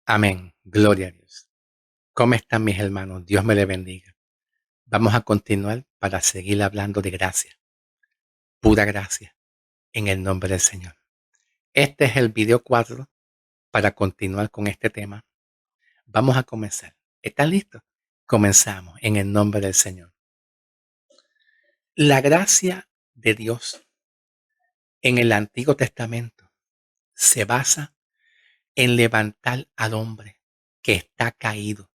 Amén. Gloria a Dios. ¿Cómo están mis hermanos? Dios me les bendiga. Vamos a continuar para seguir hablando de gracia, pura gracia, en el nombre del Señor. Este es el video 4 para continuar con este tema. Vamos a comenzar. ¿Están listos? Comenzamos en el nombre del Señor. La gracia de Dios en el Antiguo Testamento se basa en levantar al hombre que está caído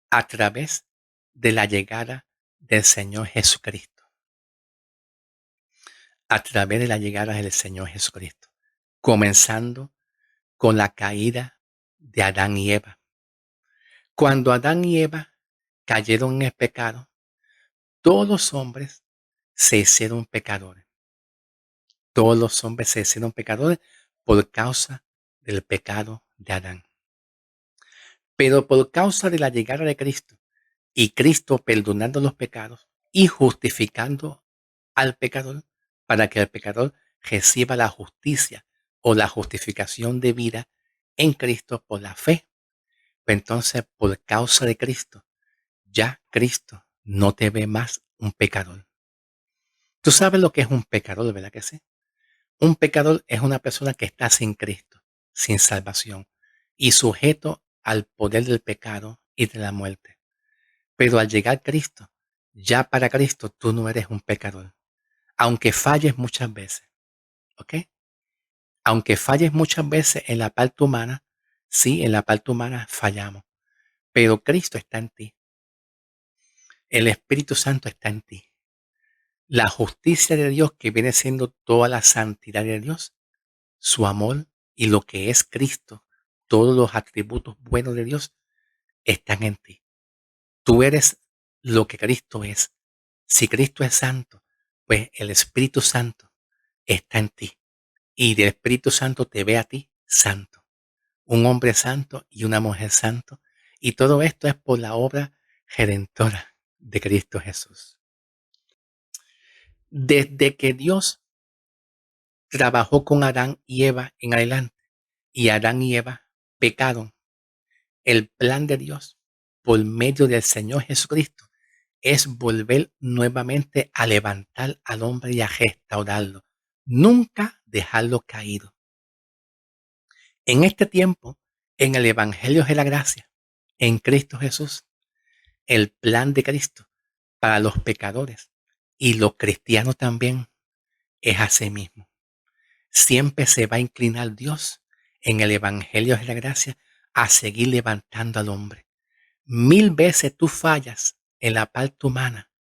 a través de la llegada del Señor Jesucristo. A través de la llegada del Señor Jesucristo, comenzando con la caída de Adán y Eva. Cuando Adán y Eva cayeron en el pecado, todos los hombres se hicieron pecadores. Todos los hombres se hicieron pecadores por causa del pecado de Adán. Pero por causa de la llegada de Cristo y Cristo perdonando los pecados y justificando al pecador para que el pecador reciba la justicia o la justificación de vida en Cristo por la fe. Pues entonces, por causa de Cristo, ya Cristo no te ve más un pecador. Tú sabes lo que es un pecador, ¿verdad que sí? Un pecador es una persona que está sin Cristo, sin salvación y sujeto al poder del pecado y de la muerte. Pero al llegar Cristo, ya para Cristo tú no eres un pecador, aunque falles muchas veces, ¿ok? Aunque falles muchas veces en la parte humana, sí, en la parte humana fallamos, pero Cristo está en ti. El Espíritu Santo está en ti. La justicia de Dios, que viene siendo toda la santidad de Dios, su amor y lo que es Cristo, todos los atributos buenos de Dios están en ti. Tú eres lo que Cristo es. Si Cristo es santo, pues el Espíritu Santo está en ti. Y el Espíritu Santo te ve a ti santo. Un hombre santo y una mujer santo. Y todo esto es por la obra redentora de Cristo Jesús. Desde que Dios trabajó con Adán y Eva en adelante, y Adán y Eva pecaron, el plan de Dios por medio del Señor Jesucristo es volver nuevamente a levantar al hombre y a restaurarlo. Nunca dejarlo caído. En este tiempo, en el Evangelio de la Gracia, en Cristo Jesús, el plan de Cristo para los pecadores y los cristianos también es así mismo. Siempre se va a inclinar Dios en el Evangelio de la Gracia a seguir levantando al hombre. 1000 veces tú fallas en la parte humana,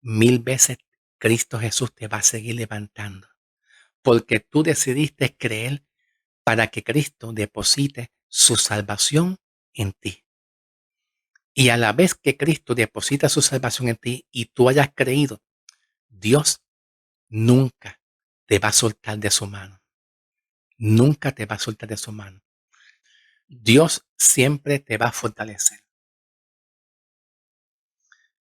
1000 veces Cristo Jesús te va a seguir levantando, porque tú decidiste creer para que Cristo deposite su salvación en ti. Y a la vez que Cristo deposita su salvación en ti y tú hayas creído, Dios nunca te va a soltar de su mano. Nunca te va a soltar de su mano. Dios siempre te va a fortalecer.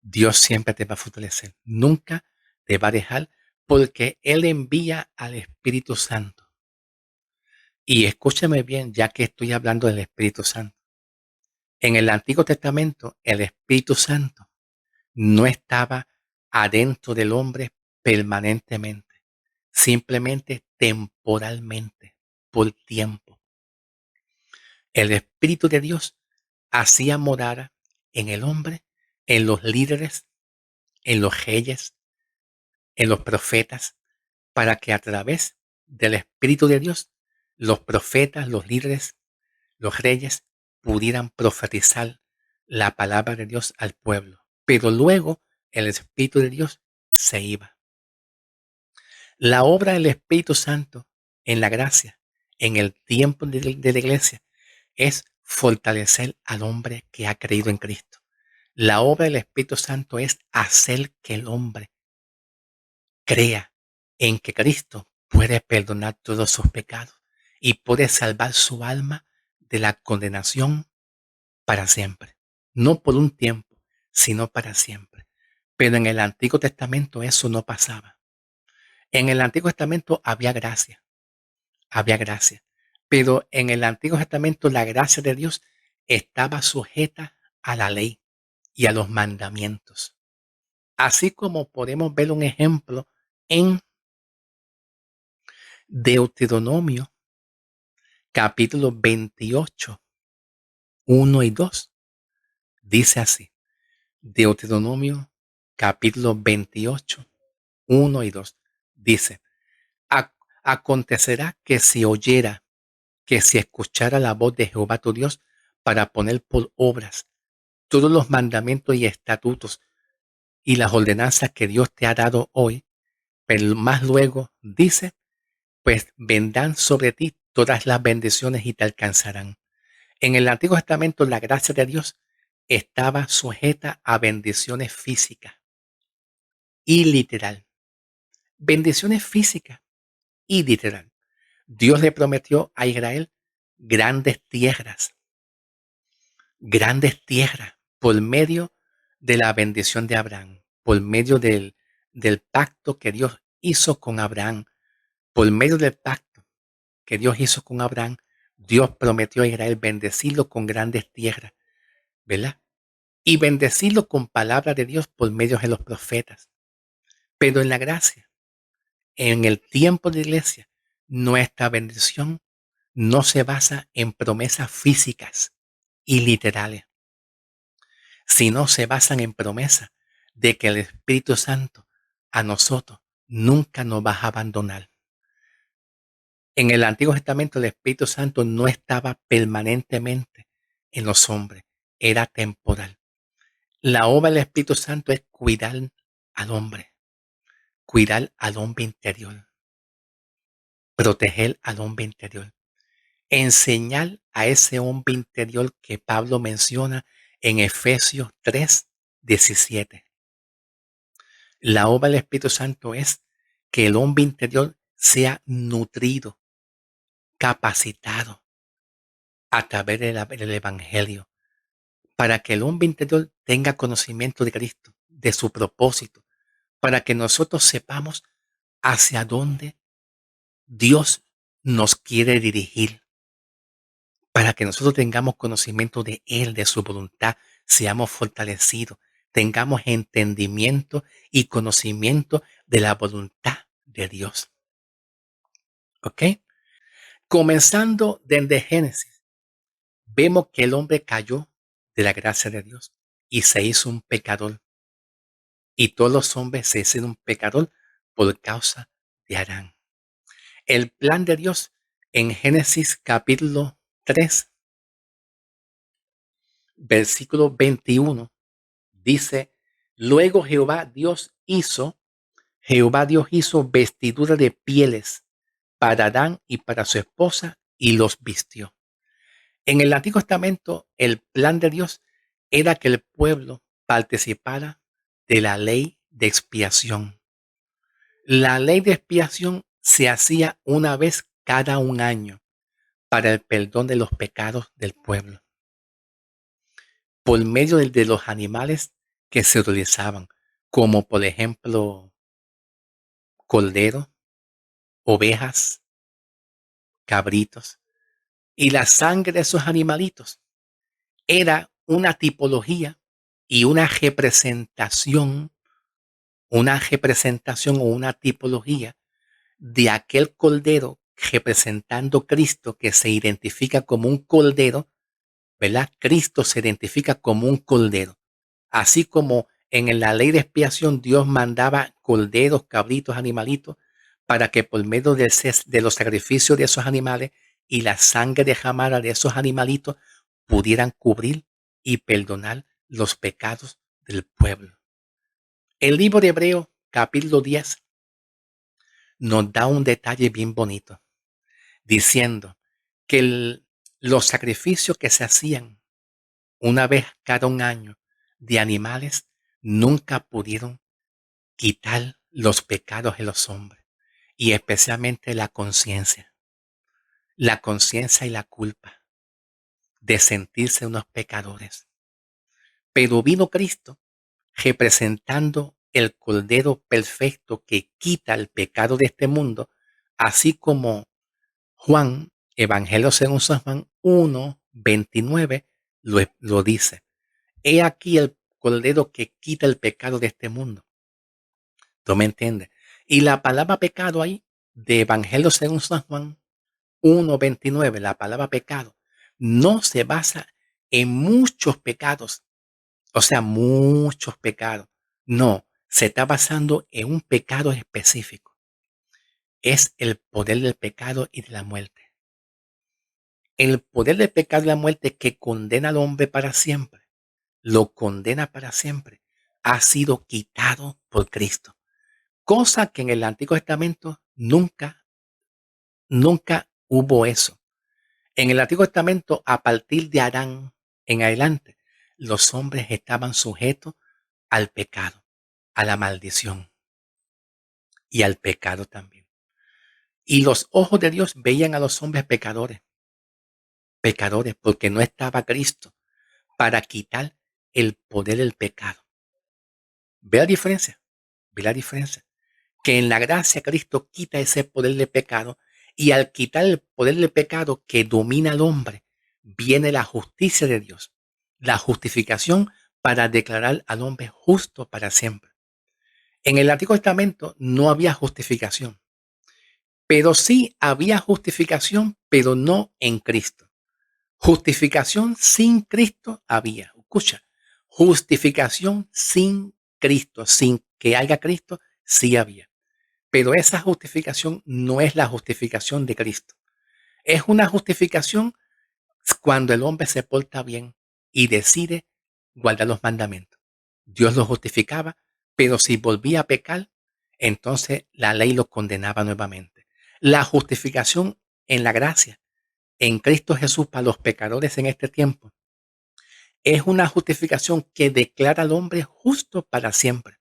Dios siempre te va a fortalecer. Nunca te va a dejar porque Él envía al Espíritu Santo. Y escúchame bien, ya que estoy hablando del Espíritu Santo. En el Antiguo Testamento, el Espíritu Santo no estaba adentro del hombre permanentemente, simplemente temporalmente, por tiempo. El Espíritu de Dios hacía morada en el hombre, en los líderes, en los reyes, en los profetas, para que a través del Espíritu de Dios, los profetas, los líderes, los reyes pudieran profetizar la palabra de Dios al pueblo. Pero luego el Espíritu de Dios se iba. La obra del Espíritu Santo en la gracia, en el tiempo de la iglesia, es fortalecer al hombre que ha creído en Cristo. La obra del Espíritu Santo es hacer que el hombre crea en que Cristo puede perdonar todos sus pecados y puede salvar su alma de la condenación para siempre. No por un tiempo, sino para siempre. Pero en el Antiguo Testamento eso no pasaba. En el Antiguo Testamento había gracia, Pero en el Antiguo Testamento la gracia de Dios estaba sujeta a la ley y a los mandamientos. Así como podemos ver un ejemplo en Deuteronomio capítulo 28, 1 y 2. Dice así, Deuteronomio capítulo 28, 1 y 2. Dice, "Ac- acontecerá que si escuchara la voz de Jehová tu Dios para poner por obras todos los mandamientos y estatutos y las ordenanzas que Dios te ha dado hoy, pero más luego dice, pues vendrán sobre ti todas las bendiciones y te alcanzarán". En el Antiguo Testamento la gracia de Dios estaba sujeta a bendiciones físicas y literal. Bendiciones físicas y literal. Dios le prometió a Israel grandes tierras, grandes tierras por medio de la bendición de Abraham, por medio del pacto que Dios hizo con Abraham, por medio del pacto que Dios hizo con Abraham, Dios prometió a Israel bendecirlo con grandes tierras, ¿verdad? Y bendecirlo con palabra de Dios por medio de los profetas. Pero en la gracia, en el tiempo de la iglesia, nuestra bendición no se basa en promesas físicas y literales, sino se basan en promesas de que el Espíritu Santo a nosotros nunca nos va a abandonar. En el Antiguo Testamento el Espíritu Santo no estaba permanentemente en los hombres, era temporal. La obra del Espíritu Santo es cuidar al hombre interior, proteger al hombre interior, enseñar a ese hombre interior que Pablo menciona en Efesios 3:17. La obra del Espíritu Santo es que el hombre interior sea nutrido, capacitado a través del Evangelio, para que el hombre interior tenga conocimiento de Cristo, de su propósito, para que nosotros sepamos hacia dónde Dios nos quiere dirigir, para que nosotros tengamos conocimiento de Él, de su voluntad, seamos fortalecidos, tengamos entendimiento y conocimiento de la voluntad de Dios. ¿Ok? Comenzando desde Génesis, vemos que el hombre cayó de la gracia de Dios y se hizo un pecador. Y todos los hombres se hicieron un pecador por causa de Adán. El plan de Dios en Génesis capítulo 3, versículo 21, dice, luego Jehová Dios hizo vestidura de pieles para Adán y para su esposa y los vistió. En el Antiguo Testamento, el plan de Dios era que el pueblo participara de la ley de expiación. La ley de expiación se hacía una vez cada un año para el perdón de los pecados del pueblo, por medio de los animales que se utilizaban, como por ejemplo cordero, ovejas, cabritos. Y la sangre de esos animalitos era una tipología y una representación o una tipología de aquel cordero representando Cristo que se identifica como un cordero, ¿verdad? Cristo se identifica como un cordero. Así como en la ley de expiación Dios mandaba corderos, cabritos, animalitos, para que por medio de los sacrificios de esos animales y la sangre derramada de esos animalitos pudieran cubrir y perdonar los pecados del pueblo. El libro de Hebreos, capítulo 10, nos da un detalle bien bonito, diciendo que los sacrificios que se hacían una vez cada un año de animales nunca pudieron quitar los pecados de los hombres y especialmente la conciencia y la culpa de sentirse unos pecadores. Pero vino Cristo representando el Cordero perfecto que quita el pecado de este mundo, así como Juan Evangelio según San Juan 1:29 lo dice. He aquí el cordero que quita el pecado de este mundo. ¿Tú me entiendes? Y la palabra pecado ahí, de Evangelio según San Juan 1:29, la palabra pecado, no se basa en muchos pecados, o sea, muchos pecados. No, se está basando en un pecado específico. Es el poder del pecado y de la muerte. El poder del pecado y la muerte que condena al hombre para siempre, lo condena para siempre, ha sido quitado por Cristo. Cosa que en el Antiguo Testamento nunca hubo eso. En el Antiguo Testamento, a partir de Adán en adelante, los hombres estaban sujetos al pecado, a la maldición y al pecado también. Y los ojos de Dios veían a los hombres pecadores, pecadores, porque no estaba Cristo para quitar el poder del pecado. ¿Ve la diferencia? ¿Ve la diferencia? Que en la gracia Cristo quita ese poder de pecado y al quitar el poder del pecado que domina al hombre, viene la justicia de Dios, la justificación para declarar al hombre justo para siempre. En el Antiguo Testamento no había justificación, pero sí había justificación, pero no en Cristo. Justificación sin Cristo había. Escucha, justificación sin Cristo, sin que haya Cristo, sí había. Pero esa justificación no es la justificación de Cristo. Es una justificación cuando el hombre se porta bien y decide guardar los mandamientos. Dios lo justificaba, pero si volvía a pecar, entonces la ley lo condenaba nuevamente. La justificación en la gracia, en Cristo Jesús para los pecadores en este tiempo, es una justificación que declara al hombre justo para siempre.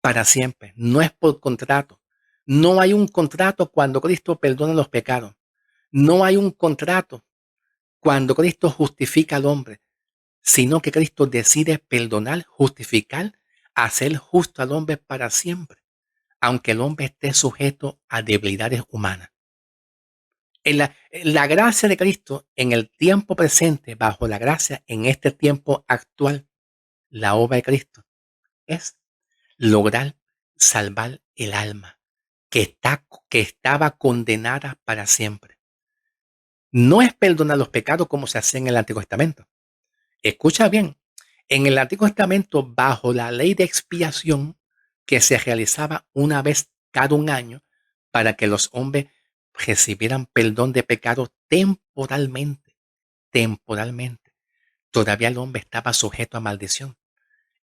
Para siempre. No es por contrato. No hay un contrato cuando Cristo perdona los pecados. No hay un contrato cuando Cristo justifica al hombre, sino que Cristo decide perdonar, justificar, hacer justo al hombre para siempre, aunque el hombre esté sujeto a debilidades humanas. En la gracia de Cristo, en el tiempo presente, bajo la gracia, en este tiempo actual, la obra de Cristo es lograr salvar el alma que estaba condenada para siempre. No es perdonar los pecados como se hacía en el Antiguo Testamento. Escucha bien, en el Antiguo Testamento, bajo la ley de expiación que se realizaba una vez cada un año para que los hombres recibieran perdón de pecados temporalmente, todavía el hombre estaba sujeto a maldición.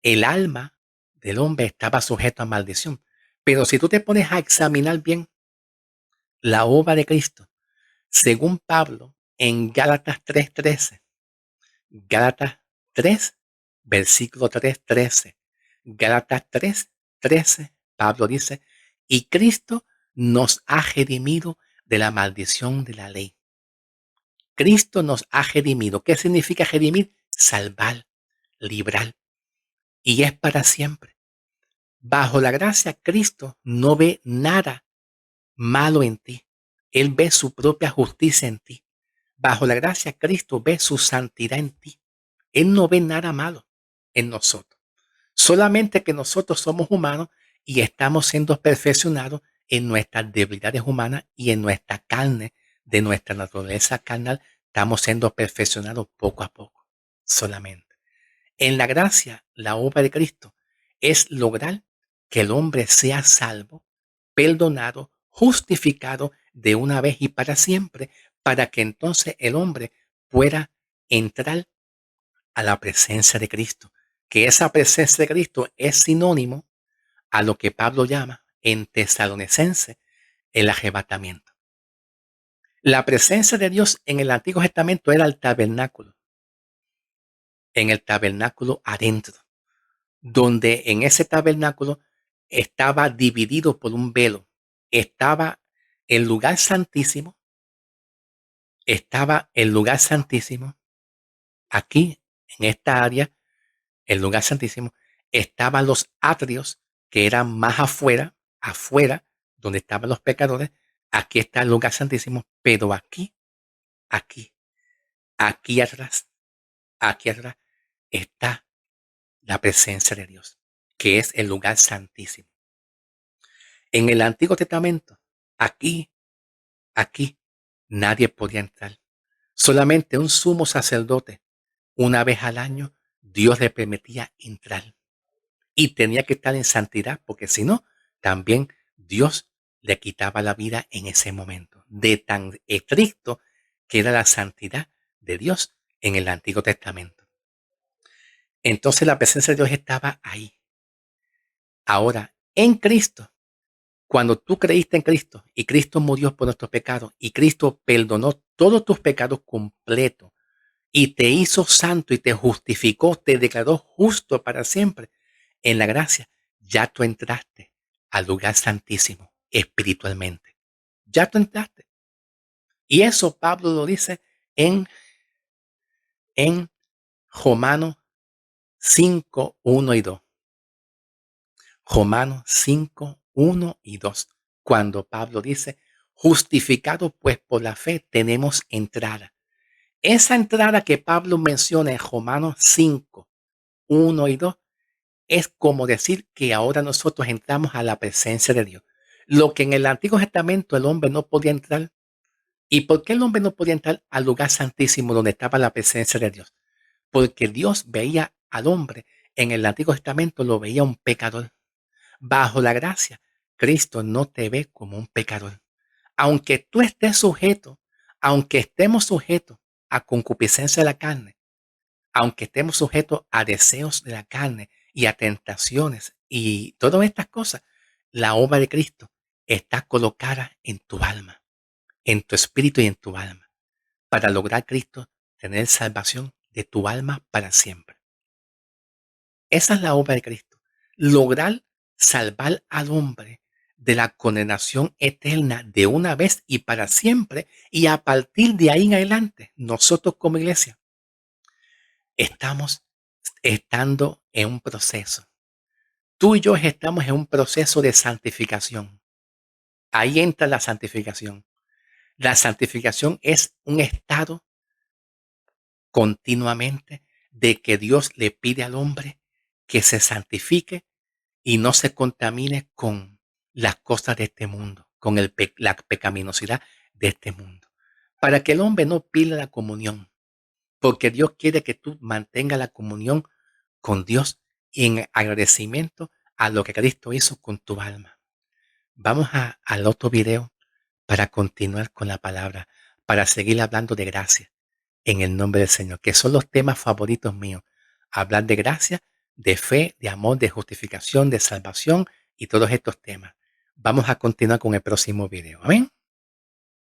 El alma del hombre estaba sujeto a maldición. Pero si tú te pones a examinar bien la obra de Cristo, según Pablo, en Gálatas 3:13, Gálatas 3, versículo 3:13, Gálatas 3:13, Pablo dice, y Cristo nos ha redimido de la maldición de la ley. Cristo nos ha redimido. ¿Qué significa redimir? Salvar, librar. Y es para siempre. Bajo la gracia, Cristo no ve nada malo en ti. Él ve su propia justicia en ti. Bajo la gracia, Cristo ve su santidad en ti. Él no ve nada malo en nosotros. Solamente que nosotros somos humanos y estamos siendo perfeccionados en nuestras debilidades humanas y en nuestra carne, de nuestra naturaleza carnal, estamos siendo perfeccionados poco a poco, solamente. En la gracia, la obra de Cristo es lograr que el hombre sea salvo, perdonado, justificado de una vez y para siempre, para que entonces el hombre pueda entrar a la presencia de Cristo, que esa presencia de Cristo es sinónimo a lo que Pablo llama en Tesalonicense el arrebatamiento. La presencia de Dios en el Antiguo Testamento era el tabernáculo, en el tabernáculo adentro, donde en ese tabernáculo estaba dividido por un velo. Estaba el lugar santísimo, aquí, en esta área, el lugar santísimo, estaban los atrios que eran más afuera, donde estaban los pecadores. Aquí está el lugar santísimo, pero aquí aquí, aquí atrás, aquí atrás está la presencia de Dios, que es el lugar santísimo. En el Antiguo Testamento, aquí, aquí, nadie podía entrar. Solamente un sumo sacerdote, una vez al año, Dios le permitía entrar. Y tenía que estar en santidad, porque si no, también Dios le quitaba la vida en ese momento. De tan estricto que era la santidad de Dios en el Antiguo Testamento. Entonces la presencia de Dios estaba ahí. Ahora, en Cristo, cuando tú creíste en Cristo y Cristo murió por nuestros pecados y Cristo perdonó todos tus pecados completos y te hizo santo y te justificó, te declaró justo para siempre en la gracia, ya tú entraste al lugar santísimo espiritualmente. Ya tú entraste. Y eso Pablo lo dice en, en Romanos 5, 1 y 2. Romanos 5, 1 y 2. Cuando Pablo dice, justificado pues por la fe tenemos entrada. Esa entrada que Pablo menciona en Romanos 5, 1 y 2 es como decir que ahora nosotros entramos a la presencia de Dios. Lo que en el Antiguo Testamento el hombre no podía entrar. ¿Y por qué el hombre no podía entrar al lugar santísimo donde estaba la presencia de Dios? Porque Dios veía al hombre en el Antiguo Testamento, lo veía un pecador. Bajo la gracia, Cristo no te ve como un pecador. Aunque tú estés sujeto, aunque estemos sujetos a concupiscencia de la carne, aunque estemos sujetos a deseos de la carne y a tentaciones y todas estas cosas, la obra de Cristo está colocada en tu alma, en tu espíritu y en tu alma, para lograr Cristo tener salvación de tu alma para siempre. Esa es la obra de Cristo. Lograr salvar al hombre de la condenación eterna de una vez y para siempre. Y a partir de ahí en adelante, nosotros como iglesia estamos estando en un proceso. Tú y yo estamos en un proceso de santificación. Ahí entra la santificación. La santificación es un estado continuamente de que Dios le pide al hombre que se santifique y no se contamine con las cosas de este mundo, con la pecaminosidad de este mundo, para que el hombre no pierda la comunión, porque Dios quiere que tú mantengas la comunión con Dios y en agradecimiento a lo que Cristo hizo con tu alma. Vamos al otro video para continuar con la palabra, para seguir hablando de gracia en el nombre del Señor, que son los temas favoritos míos. Hablar de gracia, de fe, de amor, de justificación, de salvación y todos estos temas. Vamos a continuar con el próximo video. Amén.